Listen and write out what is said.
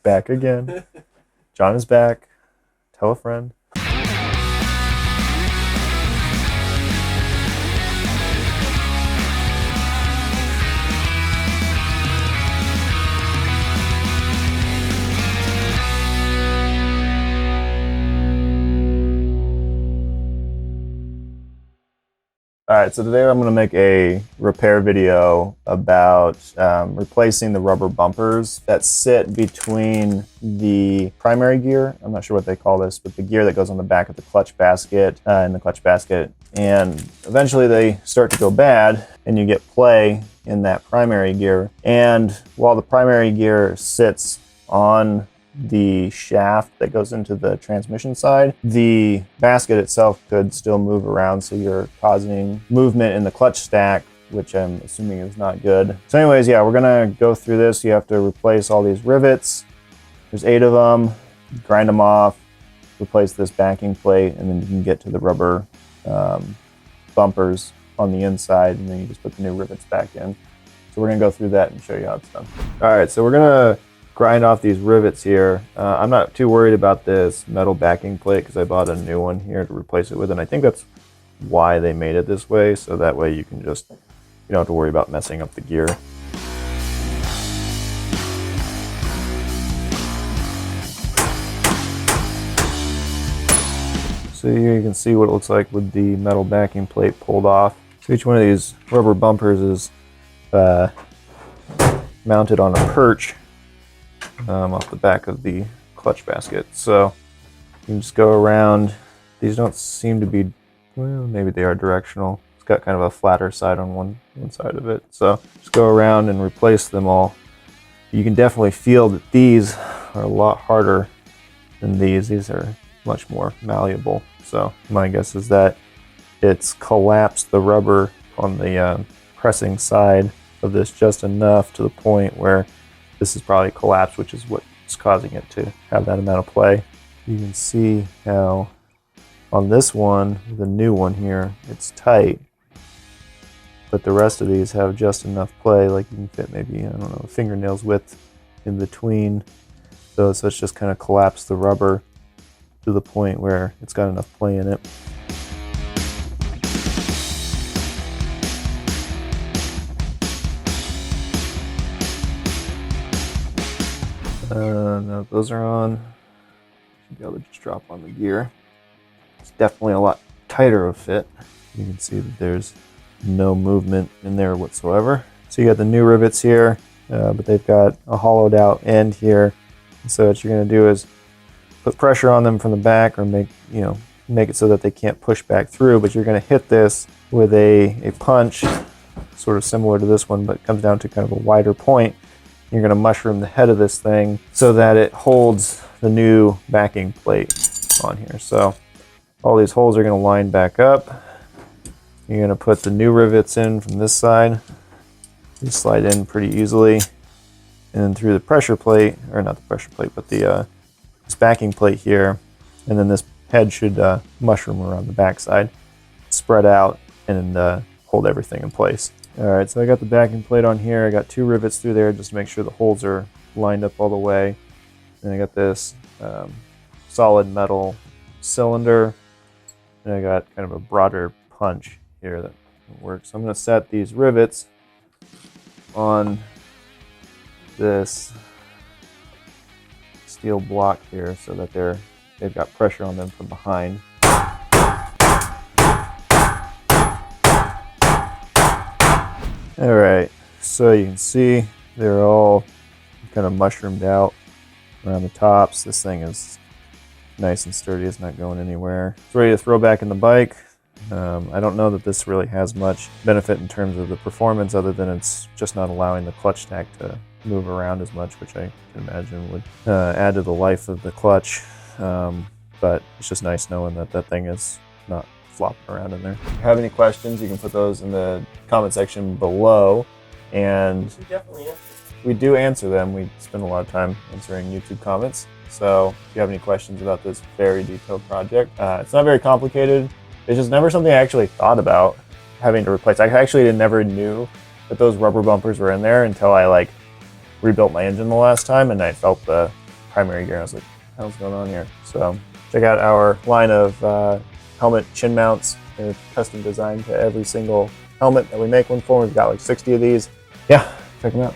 Back again. John is back. Tell a friend. All right, so today I'm going to make a repair video about replacing the rubber bumpers that sit between the primary gear. I'm not sure what they call this, but the gear that goes on the back of the clutch basket and the clutch basket. And eventually they start to go bad and you get play in that primary gear. And while the primary gear sits on the shaft that goes into the transmission side, the basket itself could still move around, so you're causing movement in the clutch stack, which I'm assuming is not good. So anyways, yeah, we're gonna go through this. You have to replace all these rivets. There's 8 of them. Grind them off, replace this backing plate, and then you can get to the rubber bumpers on the inside, and then you just put the new rivets back in. So we're gonna go through that and show you how it's done. All right, so we're gonna grind off these rivets here. I'm not too worried about this metal backing plate because I bought a new one here to replace it with, and I think that's why they made it this way, so that way you can just, you don't have to worry about messing up the gear. So here you can see what it looks like with the metal backing plate pulled off. So each one of these rubber bumpers is mounted on a perch off the back of the clutch basket. So you can just go around. These don't seem to be, well, maybe they are directional. It's got kind of a flatter side on one side of it. So just go around and replace them all. You can definitely feel that these are a lot harder than these. These are much more malleable. So my guess is that it's collapsed the rubber on the pressing side of this just enough to the point where this is probably collapsed, which is what's causing it to have that amount of play. You can see how on this one, the new one here, it's tight, but the rest of these have just enough play, like you can fit maybe, I don't know, a fingernail's width in between. So it's just kind of collapsed the rubber to the point where it's got enough play in it. Now those are on, should be able to just drop on the gear. It's definitely a lot tighter of fit. You can see that there's no movement in there whatsoever. So you got the new rivets here, but they've got a hollowed out end here. And so what you're going to do is put pressure on them from the back, or make it so that they can't push back through, but you're going to hit this with a punch, sort of similar to this one, but it comes down to kind of a wider point. You're going to mushroom the head of this thing so that it holds the new backing plate on here. So all these holes are going to line back up. You're going to put the new rivets in from this side. These slide in pretty easily. And then through the pressure plate, or not the pressure plate, but the this backing plate here. And then this head should mushroom around the back side, spread out, and hold everything in place. All right, so I got the backing plate on here. I got 2 rivets through there just to make sure the holes are lined up all the way. And I got this solid metal cylinder, and I got kind of a broader punch here that works. So I'm going to set these rivets on this steel block here so that they've got pressure on them from behind. All right, so you can see they're all kind of mushroomed out around the tops. This thing is nice and sturdy. It's not going anywhere. It's ready to throw back in the bike. I don't know that this really has much benefit in terms of the performance, other than it's just not allowing the clutch stack to move around as much, which I can imagine would add to the life of the clutch. But it's just nice knowing that that thing is not flopping around in there. If you have any questions, you can put those in the comment section below, and we do answer them. We spend a lot of time answering YouTube comments. So if you have any questions about this very detailed project, it's not very complicated. It's just never something I actually thought about having to replace. I actually never knew that those rubber bumpers were in there until I rebuilt my engine the last time, and I felt the primary gear. I was like, what the hell's going on here? So check out our line of helmet chin mounts. They're custom designed to every single helmet that we make one for. We've got like 60 of these. Yeah, check them out.